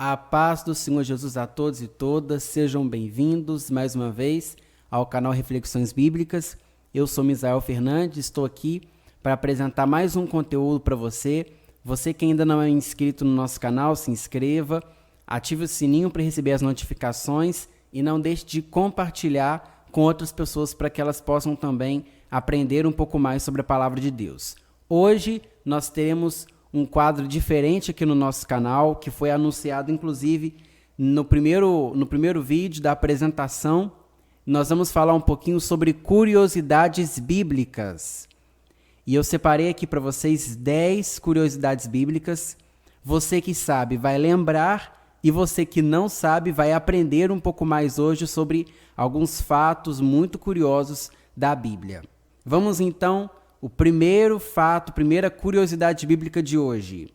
A paz do Senhor Jesus a todos e todas, sejam bem-vindos mais uma vez ao canal Reflexões Bíblicas. Eu sou Misael Fernandes, estou aqui para apresentar mais um conteúdo para você. Você que ainda não é inscrito no nosso canal, se inscreva, ative o sininho para receber as notificações e não deixe de compartilhar com outras pessoas para que elas possam também aprender um pouco mais sobre a Palavra de Deus. Hoje nós teremos um quadro diferente aqui no nosso canal, que foi anunciado inclusive no primeiro vídeo da apresentação. Nós vamos falar um pouquinho sobre curiosidades bíblicas. E eu separei aqui para vocês 10 curiosidades bíblicas. Você que sabe vai lembrar e você que não sabe vai aprender um pouco mais hoje sobre alguns fatos muito curiosos da Bíblia. Vamos então. O primeiro fato, primeira curiosidade bíblica de hoje.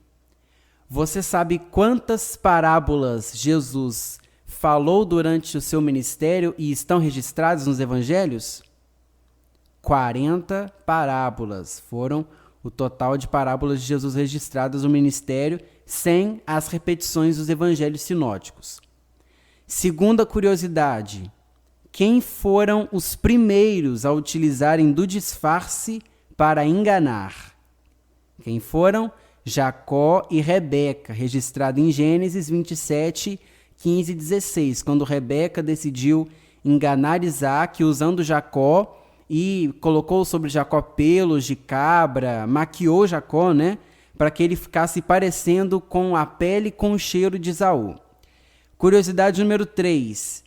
Você sabe quantas parábolas Jesus falou durante o seu ministério e estão registradas nos evangelhos? 40 parábolas foram o total de parábolas de Jesus registradas no ministério, sem as repetições dos evangelhos sinóticos. Segunda curiosidade. Quem foram os primeiros a utilizarem do disfarce para enganar? Quem foram? Jacó e Rebeca, registrado em Gênesis 27, 15 e 16, quando Rebeca decidiu enganar Isaac usando Jacó e colocou sobre Jacó pelos de cabra, maquiou Jacó, para que ele ficasse parecendo com a pele com o cheiro de Esaú. Curiosidade número 3.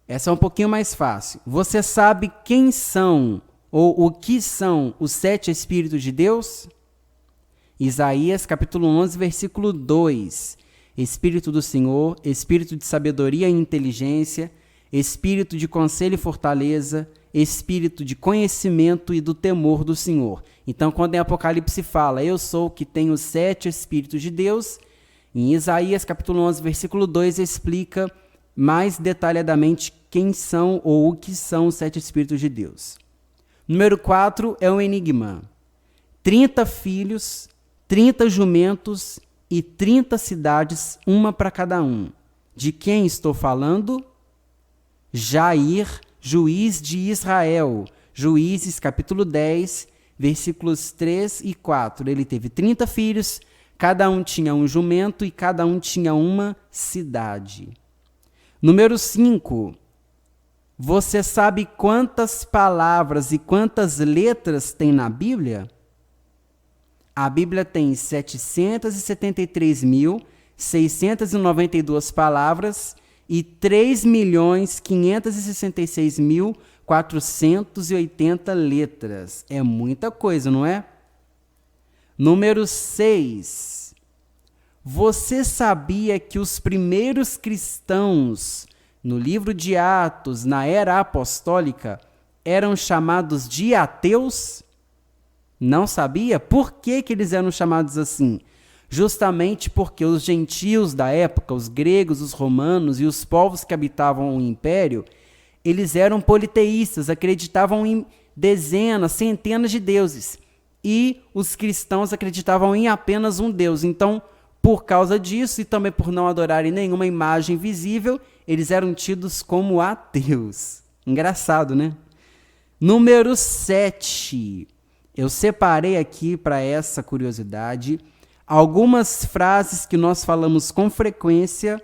Essa é um pouquinho mais fácil. Você sabe quem são ou o que são os 7 Espíritos de Deus? Isaías capítulo 11, versículo 2. Espírito do Senhor, Espírito de sabedoria e inteligência, Espírito de conselho e fortaleza, Espírito de conhecimento e do temor do Senhor. Então, quando em Apocalipse fala, eu sou o que tenho os 7 Espíritos de Deus, em Isaías capítulo 11, versículo 2, explica mais detalhadamente quem são ou o que são os 7 Espíritos de Deus. Número 4 é um enigma. 30 filhos, 30 jumentos e 30 cidades, uma para cada um. De quem estou falando? Jair, juiz de Israel. Juízes, capítulo 10, versículos 3 e 4. Ele teve 30 filhos, cada um tinha um jumento e cada um tinha uma cidade. Número 5. Você sabe quantas palavras e quantas letras tem na Bíblia? A Bíblia tem 773.692 palavras e 3.566.480 letras. É muita coisa, não é? Número 6. Você sabia que os primeiros cristãos no livro de Atos, na era apostólica, eram chamados de ateus? Não sabia? Por que eles eram chamados assim? Justamente porque os gentios da época, os gregos, os romanos e os povos que habitavam o império, eles eram politeístas, acreditavam em dezenas, centenas de deuses. E os cristãos acreditavam em apenas um Deus. Então, por causa disso e também por não adorarem nenhuma imagem visível, eles eram tidos como ateus. Engraçado, né? Número 7. Eu separei aqui para essa curiosidade algumas frases que nós falamos com frequência,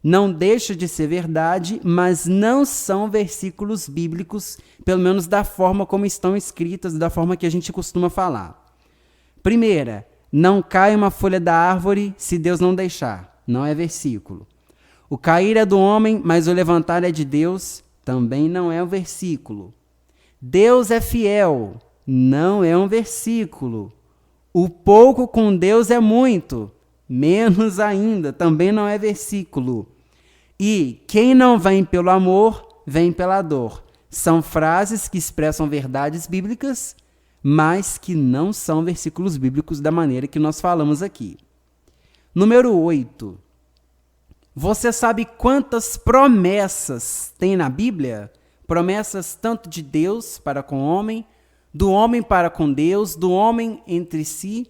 não deixa de ser verdade, mas não são versículos bíblicos, pelo menos da forma como estão escritas, da forma que a gente costuma falar. Primeira, não cai uma folha da árvore se Deus não deixar. Não é versículo. O cair é do homem, mas o levantar é de Deus. Também não é um versículo. Deus é fiel. Não é um versículo. O pouco com Deus é muito. Menos ainda. Também não é versículo. E quem não vem pelo amor, vem pela dor. São frases que expressam verdades bíblicas, mas que não são versículos bíblicos da maneira que nós falamos aqui. Número 8. Você sabe quantas promessas tem na Bíblia? Promessas tanto de Deus para com o homem, do homem para com Deus, do homem entre si,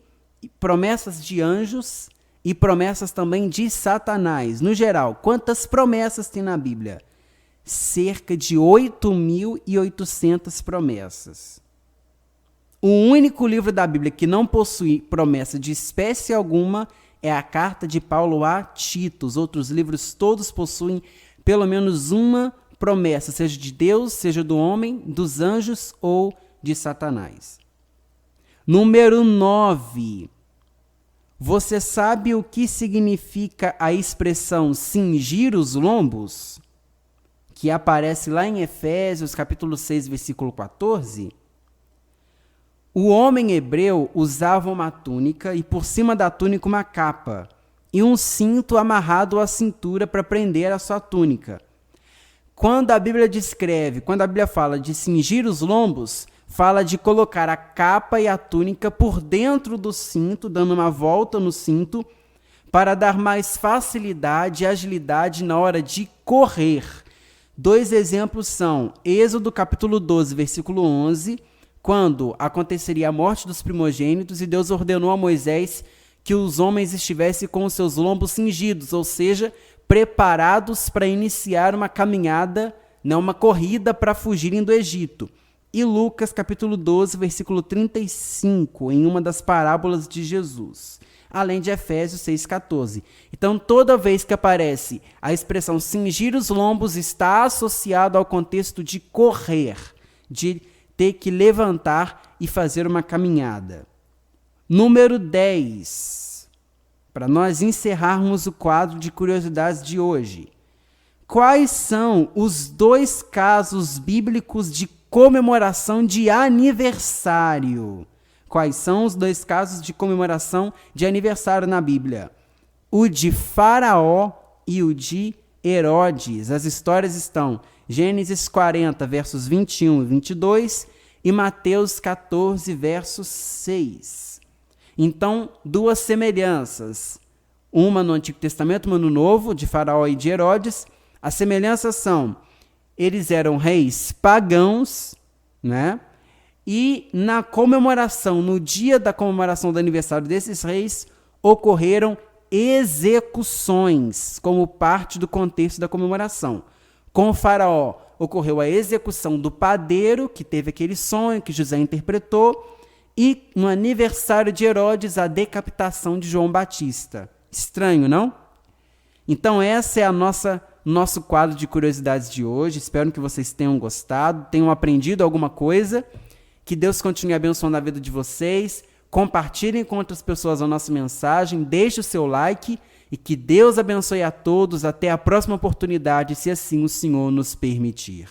promessas de anjos e promessas também de Satanás. No geral, quantas promessas tem na Bíblia? Cerca de 8.800 promessas. O único livro da Bíblia que não possui promessa de espécie alguma é a carta de Paulo a Tito. Os outros livros todos possuem pelo menos uma promessa, seja de Deus, seja do homem, dos anjos ou de Satanás. Número 9. Você sabe o que significa a expressão cingir os lombos? Que aparece lá em Efésios, capítulo 6, versículo 14. O homem hebreu usava uma túnica e por cima da túnica uma capa e um cinto amarrado à cintura para prender a sua túnica. Quando a Bíblia fala de cingir os lombos, fala de colocar a capa e a túnica por dentro do cinto, dando uma volta no cinto, para dar mais facilidade e agilidade na hora de correr. 2 exemplos são Êxodo capítulo 12, versículo 11, quando aconteceria a morte dos primogênitos e Deus ordenou a Moisés que os homens estivessem com os seus lombos cingidos, ou seja, preparados para iniciar uma caminhada, uma corrida para fugirem do Egito. E Lucas capítulo 12, versículo 35, em uma das parábolas de Jesus. Além de Efésios 6,14. Então, toda vez que aparece a expressão cingir os lombos, está associado ao contexto de correr, de ter que levantar e fazer uma caminhada. Número 10. Para nós encerrarmos o quadro de curiosidades de hoje. Quais são os 2 casos bíblicos de comemoração de aniversário? Quais são os 2 casos de comemoração de aniversário na Bíblia? O de Faraó e o de Herodes. As histórias estão Gênesis 40, versos 21 e 22 e Mateus 14, verso 6. Então, 2 semelhanças. Uma no Antigo Testamento, uma no Novo, de Faraó e de Herodes. As semelhanças são, eles eram reis pagãos, né? E na comemoração, no dia da comemoração do aniversário desses reis, ocorreram execuções como parte do contexto da comemoração. Com o Faraó, ocorreu a execução do padeiro, que teve aquele sonho que José interpretou, e no aniversário de Herodes, a decapitação de João Batista. Estranho, não? Então, essa é a nosso quadro de curiosidades de hoje. Espero que vocês tenham gostado, tenham aprendido alguma coisa. Que Deus continue abençoando a vida de vocês. Compartilhem com outras pessoas a nossa mensagem. Deixe o seu like e que Deus abençoe a todos. Até a próxima oportunidade, se assim o Senhor nos permitir.